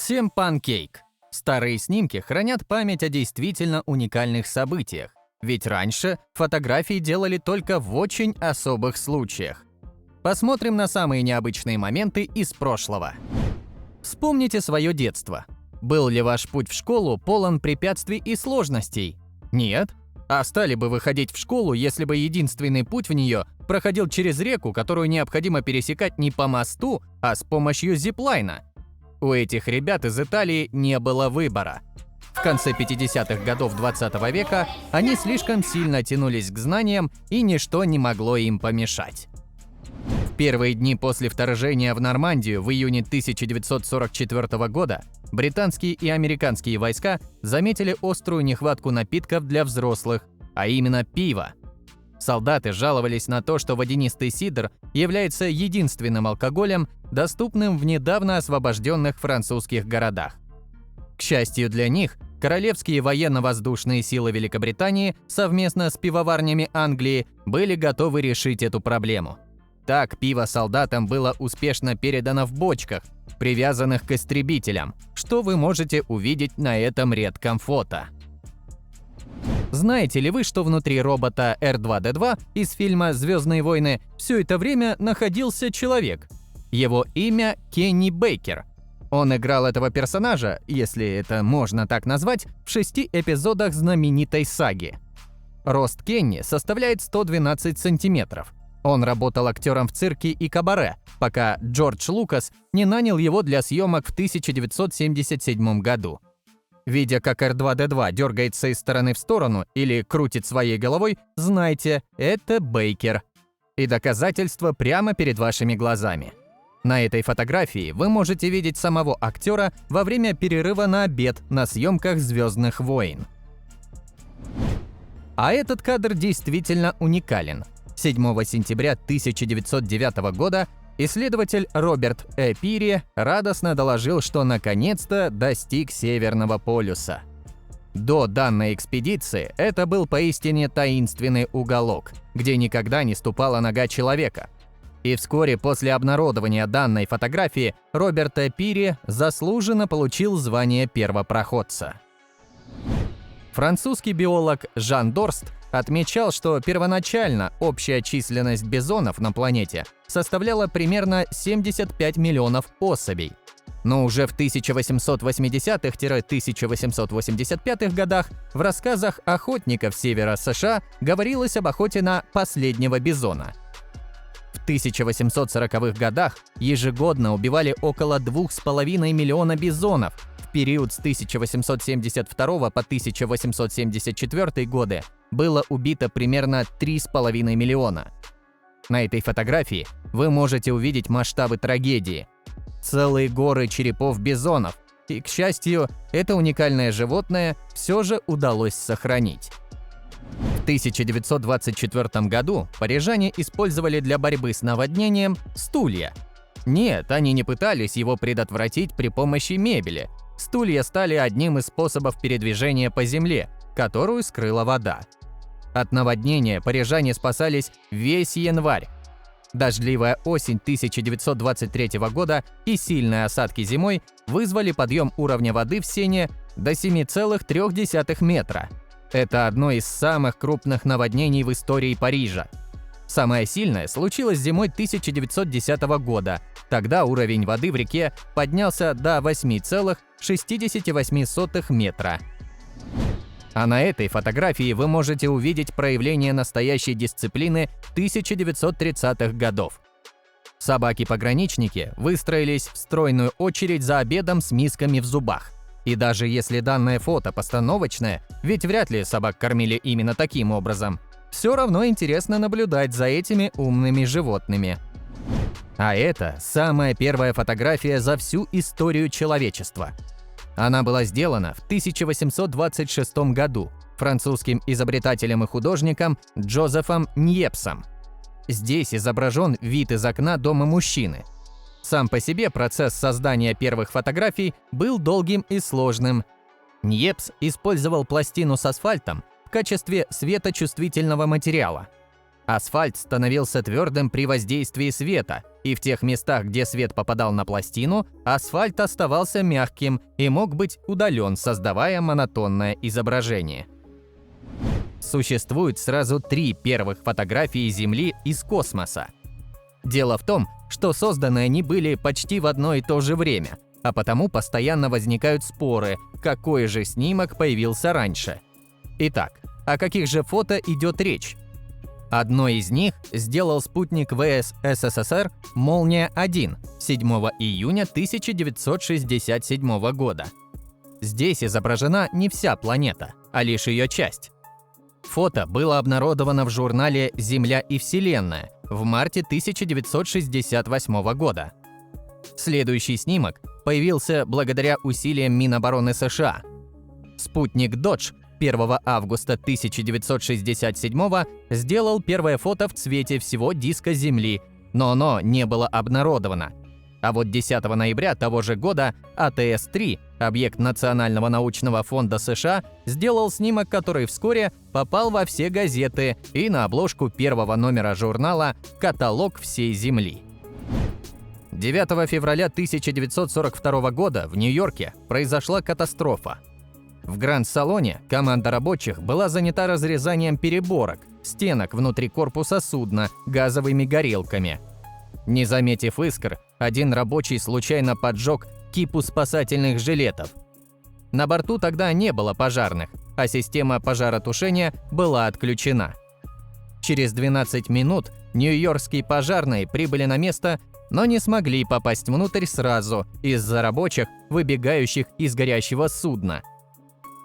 Всем панкейк! Старые снимки хранят память о действительно уникальных событиях, ведь раньше фотографии делали только в очень особых случаях. Посмотрим на самые необычные моменты из прошлого. Вспомните свое детство. Был ли ваш путь в школу полон препятствий и сложностей? Нет? А стали бы вы ходить в школу, если бы единственный путь в нее проходил через реку, которую необходимо пересекать не по мосту, а с помощью зиплайна? У этих ребят из Италии не было выбора. В конце 50-х годов 20 века они слишком сильно тянулись к знаниям, и ничто не могло им помешать. В первые дни после вторжения в Нормандию в июне 1944 года британские и американские войска заметили острую нехватку напитков для взрослых, а именно пива. Солдаты жаловались на то, что водянистый сидр является единственным алкоголем, доступным в недавно освобожденных французских городах. К счастью для них, королевские военно-воздушные силы Великобритании совместно с пивоварнями Англии были готовы решить эту проблему. Так, пиво солдатам было успешно передано в бочках, привязанных к истребителям, что вы можете увидеть на этом редком фото. Знаете ли вы, что внутри робота R2-D2 из фильма «Звездные войны» все это время находился человек? Его имя Кенни Бейкер. Он играл этого персонажа, если это можно так назвать, в 6 эпизодах знаменитой саги. Рост Кенни составляет 112 сантиметров. Он работал актером в цирке и кабаре, пока Джордж Лукас не нанял его для съемок в 1977 году. Видя, как R2-D2 дергается из стороны в сторону или крутит своей головой, знайте, это Бейкер. И доказательства прямо перед вашими глазами. На этой фотографии вы можете видеть самого актера во время перерыва на обед на съемках «Звездных войн». А этот кадр действительно уникален. 7 сентября 1909 года исследователь Роберт Пири радостно доложил, что наконец-то достиг Северного полюса. До данной экспедиции это был поистине таинственный уголок, где никогда не ступала нога человека. И вскоре после обнародования данной фотографии Роберт Пири заслуженно получил звание первопроходца. Французский биолог Жан Дорст отмечал, что первоначально общая численность бизонов на планете составляла примерно 75 миллионов особей. Но уже в 1880-1885 годах в рассказах охотников севера США говорилось об охоте на последнего бизона. В 1840-х годах ежегодно убивали около 2,5 миллиона бизонов. В период с 1872 по 1874 годы было убито примерно 3,5 миллиона. На этой фотографии вы можете увидеть масштабы трагедии. Целые горы черепов бизонов. И, к счастью, это уникальное животное все же удалось сохранить. В 1924 году парижане использовали для борьбы с наводнением стулья. Нет, они не пытались его предотвратить при помощи мебели. Стулья стали одним из способов передвижения по земле, которую скрыла вода. От наводнения парижане спасались весь январь. Дождливая осень 1923 года и сильные осадки зимой вызвали подъем уровня воды в Сене до 7,3 метра. Это одно из самых крупных наводнений в истории Парижа. Самое сильное случилось зимой 1910 года. Тогда уровень воды в реке поднялся до 8,68 метра. А на этой фотографии вы можете увидеть проявление настоящей дисциплины 1930-х годов. Собаки-пограничники выстроились в стройную очередь за обедом с мисками в зубах. И даже если данное фото постановочное, ведь вряд ли собак кормили именно таким образом, все равно интересно наблюдать за этими умными животными. А это самая первая фотография за всю историю человечества. Она была сделана в 1826 году французским изобретателем и художником Джозефом Ньепсом. Здесь изображен вид из окна дома мужчины. Сам по себе процесс создания первых фотографий был долгим и сложным. Ньепс использовал пластину с асфальтом в качестве светочувствительного материала. Асфальт становился твердым при воздействии света, и в тех местах, где свет попадал на пластину, асфальт оставался мягким и мог быть удален, создавая монотонное изображение. Существует сразу 3 первых фотографии Земли из космоса. Дело в том, что созданы они были почти в одно и то же время, а потому постоянно возникают споры, какой же снимок появился раньше. Итак, о каких же фото идет речь? Одно из них сделал спутник ВС СССР «Молния-1» 7 июня 1967 года. Здесь изображена не вся планета, а лишь ее часть. Фото было обнародовано в журнале «Земля и Вселенная» в марте 1968 года. Следующий снимок появился благодаря усилиям Минобороны США. Спутник «Додж» 1 августа 1967 сделал первое фото в цвете всего диска Земли, но оно не было обнародовано. А вот 10 ноября того же года АТС-3, объект Национального научного фонда США, сделал снимок, который вскоре попал во все газеты и на обложку первого номера журнала «Каталог всей Земли». 9 февраля 1942 года в Нью-Йорке произошла катастрофа. В Гранд-салоне команда рабочих была занята разрезанием переборок, стенок внутри корпуса судна газовыми горелками. Не заметив искр, один рабочий случайно поджег кипу спасательных жилетов. На борту тогда не было пожарных, а система пожаротушения была отключена. Через 12 минут нью-йоркские пожарные прибыли на место, но не смогли попасть внутрь сразу из-за рабочих, выбегающих из горящего судна.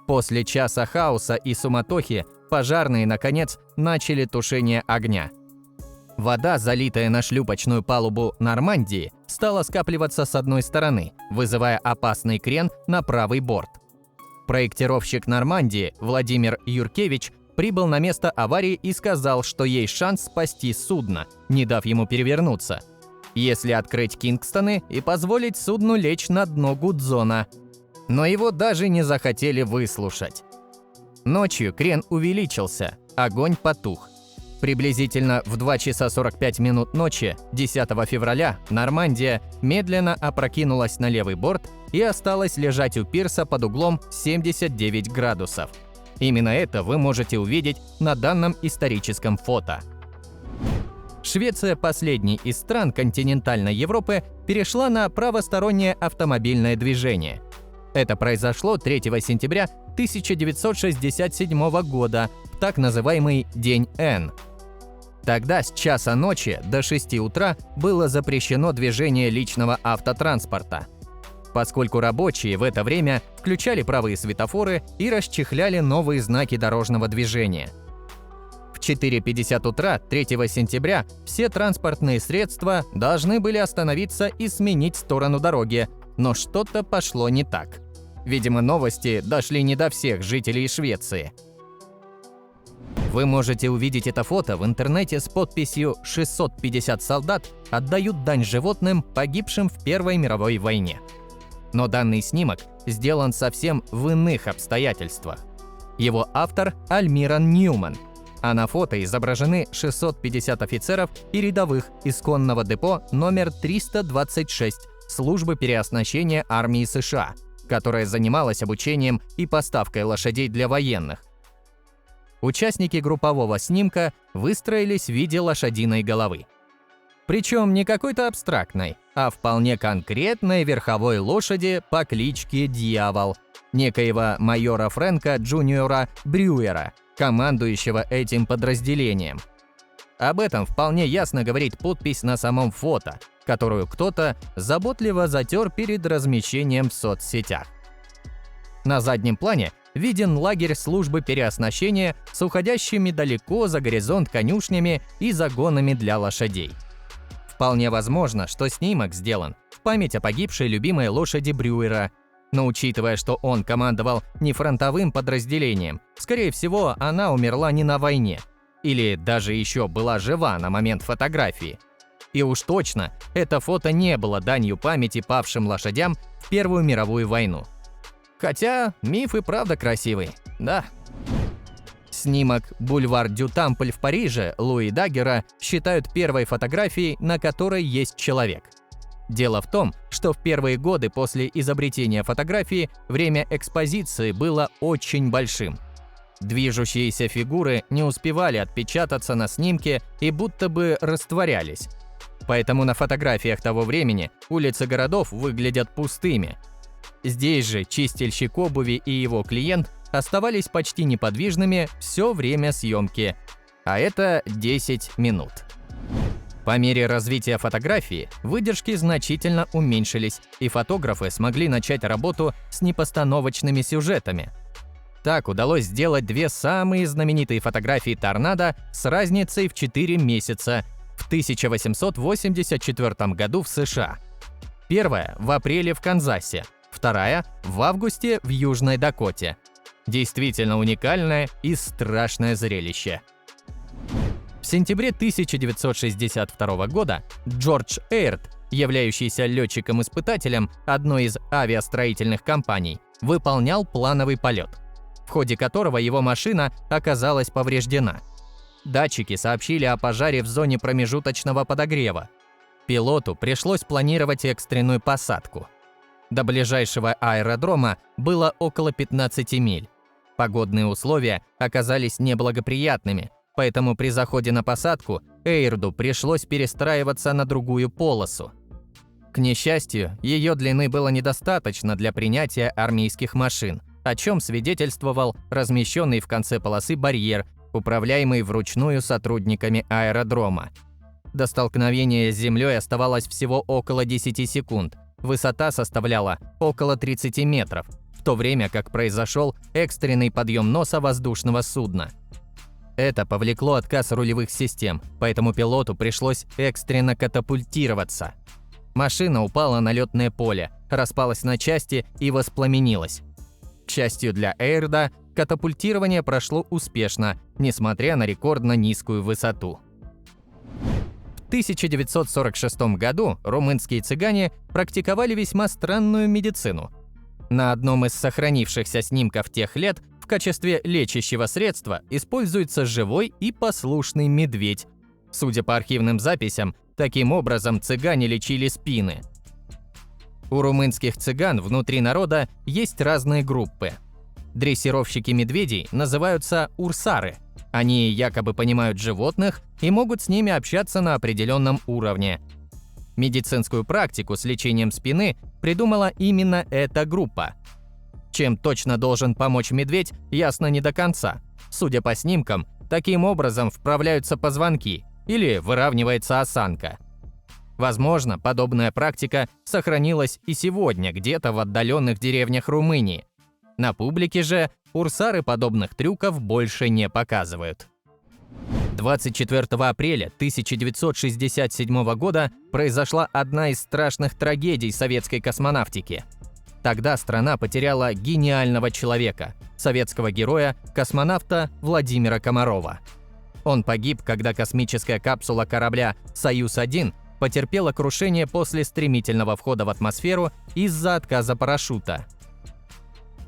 После часа хаоса и суматохи пожарные, наконец, начали тушение огня. Вода, залитая на шлюпочную палубу «Нормандии», стала скапливаться с одной стороны, вызывая опасный крен на правый борт. Проектировщик «Нормандии» Владимир Юркевич прибыл на место аварии и сказал, что есть шанс спасти судно, не дав ему перевернуться, если открыть Кингстоны и позволить судну лечь на дно Гудзона. Но его даже не захотели выслушать. Ночью крен увеличился, огонь потух. Приблизительно в 2 часа 45 минут ночи 10 февраля «Нормандия» медленно опрокинулась на левый борт и осталась лежать у пирса под углом 79 градусов. Именно это вы можете увидеть на данном историческом фото. Швеция, последней из стран континентальной Европы, перешла на правостороннее автомобильное движение. Это произошло 3 сентября 1967 года, в так называемый День Н. Тогда с часа ночи до 6 утра было запрещено движение личного автотранспорта, поскольку рабочие в это время включали правые светофоры и расчехляли новые знаки дорожного движения. В 4:50 утра 3 сентября все транспортные средства должны были остановиться и сменить сторону дороги, но что-то пошло не так. Видимо, новости дошли не до всех жителей Швеции. Вы можете увидеть это фото в интернете с подписью «650 солдат отдают дань животным, погибшим в Первой мировой войне». Но данный снимок сделан совсем в иных обстоятельствах. Его автор – Альмиран Ньюман, а на фото изображены 650 офицеров и рядовых из конного депо номер 326 службы переоснащения армии США, которая занималась обучением и поставкой лошадей для военных. Участники группового снимка выстроились в виде лошадиной головы. Причем не какой-то абстрактной, а вполне конкретной верховой лошади по кличке Дьявол, некоего майора Фрэнка Джуниора Брюера, командующего этим подразделением. Об этом вполне ясно говорит подпись на самом фото, которую кто-то заботливо затер перед размещением в соцсетях. На заднем плане виден лагерь службы переоснащения с уходящими далеко за горизонт конюшнями и загонами для лошадей. Вполне возможно, что снимок сделан в память о погибшей любимой лошади Брюера, но учитывая, что он командовал не фронтовым подразделением, скорее всего, она умерла не на войне, или даже еще была жива на момент фотографии. И уж точно, это фото не было данью памяти павшим лошадям в Первую мировую войну. Хотя миф и правда красивый, да. Снимок «Бульвар дю Тампль» в Париже Луи Даггера считают первой фотографией, на которой есть человек. Дело в том, что в первые годы после изобретения фотографии время экспозиции было очень большим. Движущиеся фигуры не успевали отпечататься на снимке и будто бы растворялись. Поэтому на фотографиях того времени улицы городов выглядят пустыми. Здесь же чистильщик обуви и его клиент оставались почти неподвижными все время съемки, а это 10 минут. По мере развития фотографии выдержки значительно уменьшились, и фотографы смогли начать работу с непостановочными сюжетами. Так удалось сделать две самые знаменитые фотографии торнадо с разницей в 4 месяца в 1884 году в США. Первая в апреле в Канзасе, вторая в августе в Южной Дакоте. Действительно уникальное и страшное зрелище. В сентябре 1962 года Джордж Эйрд, являющийся летчиком-испытателем одной из авиастроительных компаний, выполнял плановый полет, в ходе которого его машина оказалась повреждена. Датчики сообщили о пожаре в зоне промежуточного подогрева. Пилоту пришлось планировать экстренную посадку. До ближайшего аэродрома было около 15 миль. Погодные условия оказались неблагоприятными, поэтому при заходе на посадку Эйрду пришлось перестраиваться на другую полосу. К несчастью, ее длины было недостаточно для принятия армейских машин, о чем свидетельствовал размещенный в конце полосы барьер, управляемый вручную сотрудниками аэродрома. До столкновения с землей оставалось всего около 10 секунд. Высота составляла около 30 метров, в то время как произошел экстренный подъем носа воздушного судна. Это повлекло отказ рулевых систем, поэтому пилоту пришлось экстренно катапультироваться. Машина упала на летное поле, распалась на части и воспламенилась. К счастью для Эйрда, катапультирование прошло успешно, несмотря на рекордно низкую высоту. В 1946 году румынские цыгане практиковали весьма странную медицину. На одном из сохранившихся снимков тех лет в качестве лечащего средства используется живой и послушный медведь. Судя по архивным записям, таким образом цыгане лечили спины. У румынских цыган внутри народа есть разные группы. Дрессировщики медведей называются урсары. Они якобы понимают животных и могут с ними общаться на определенном уровне. Медицинскую практику с лечением спины придумала именно эта группа. Чем точно должен помочь медведь, ясно не до конца. Судя по снимкам, таким образом вправляются позвонки или выравнивается осанка. Возможно, подобная практика сохранилась и сегодня где-то в отдаленных деревнях Румынии. На публике же урсары подобных трюков больше не показывают. 24 апреля 1967 года произошла одна из страшных трагедий советской космонавтики. Тогда страна потеряла гениального человека, советского героя, космонавта Владимира Комарова. Он погиб, когда космическая капсула корабля «Союз-1» потерпела крушение после стремительного входа в атмосферу из-за отказа парашюта.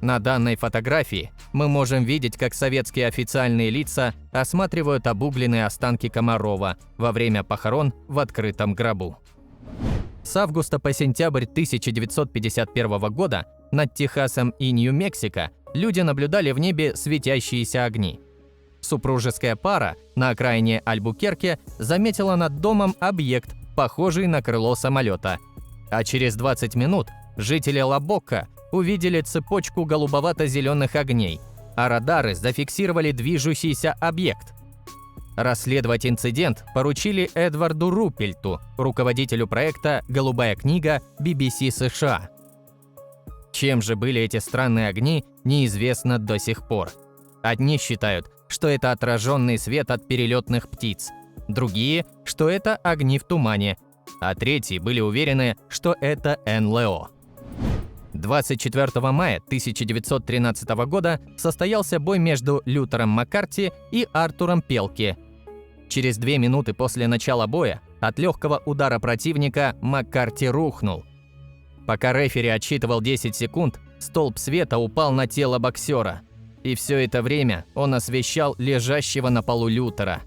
На данной фотографии мы можем видеть, как советские официальные лица осматривают обугленные останки Комарова во время похорон в открытом гробу. С августа по сентябрь 1951 года над Техасом и Нью-Мексико люди наблюдали в небе светящиеся огни. Супружеская пара на окраине Альбукерке заметила над домом объект, похожий на крыло самолета. А через 20 минут жители Лабока увидели цепочку голубовато-зеленых огней, а радары зафиксировали движущийся объект. Расследовать инцидент поручили Эдварду Руппельту, руководителю проекта «Голубая книга» BBC США. Чем же были эти странные огни, неизвестно до сих пор. Одни считают, что это отраженный свет от перелетных птиц, другие, что это огни в тумане, а третьи были уверены, что это НЛО. 24 мая 1913 года состоялся бой между Лютером Маккарти и Артуром Пелки. Через 2 минуты после начала боя от легкого удара противника Маккарти рухнул. Пока рефери отсчитывал 10 секунд, столб света упал на тело боксера. И все это время он освещал лежащего на полу Лютера.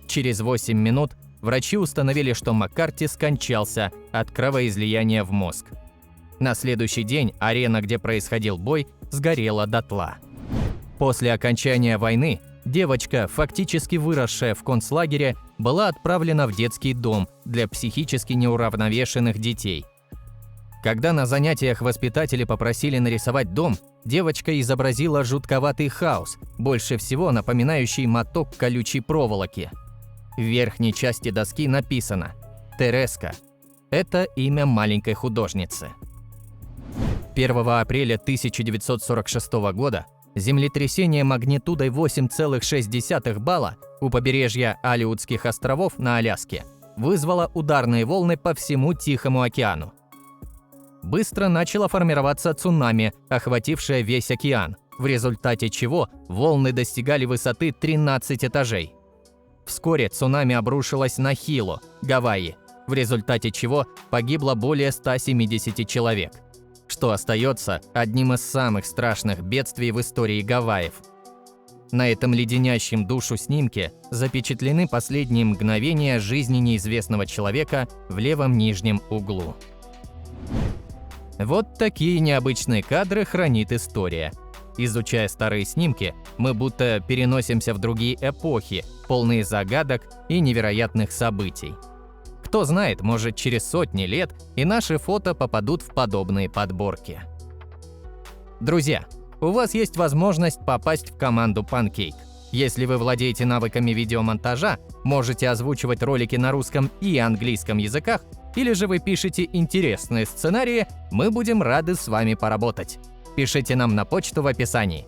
Через 8 минут врачи установили, что Маккарти скончался от кровоизлияния в мозг. На следующий день арена, где происходил бой, сгорела дотла. После окончания войны девочка, фактически выросшая в концлагере, была отправлена в детский дом для психически неуравновешенных детей. Когда на занятиях воспитатели попросили нарисовать дом, девочка изобразила жутковатый хаос, больше всего напоминающий моток колючей проволоки. В верхней части доски написано «Тереска». Это имя маленькой художницы. 1 апреля 1946 года землетрясение магнитудой 8,6 балла у побережья Алиутских островов на Аляске вызвало ударные волны по всему Тихому океану. Быстро начало формироваться цунами, охватившее весь океан, в результате чего волны достигали высоты 13 этажей. Вскоре цунами обрушилось на Хило, Гавайи, в результате чего погибло более 170 человек, что остается одним из самых страшных бедствий в истории Гавайев. На этом леденящем душу снимке запечатлены последние мгновения жизни неизвестного человека в левом нижнем углу. Вот такие необычные кадры хранит история. Изучая старые снимки, мы будто переносимся в другие эпохи, полные загадок и невероятных событий. Кто знает, может, через сотни лет и наши фото попадут в подобные подборки. Друзья, у вас есть возможность попасть в команду Pancake. Если вы владеете навыками видеомонтажа, можете озвучивать ролики на русском и английском языках, или же вы пишете интересные сценарии, мы будем рады с вами поработать. Пишите нам на почту в описании.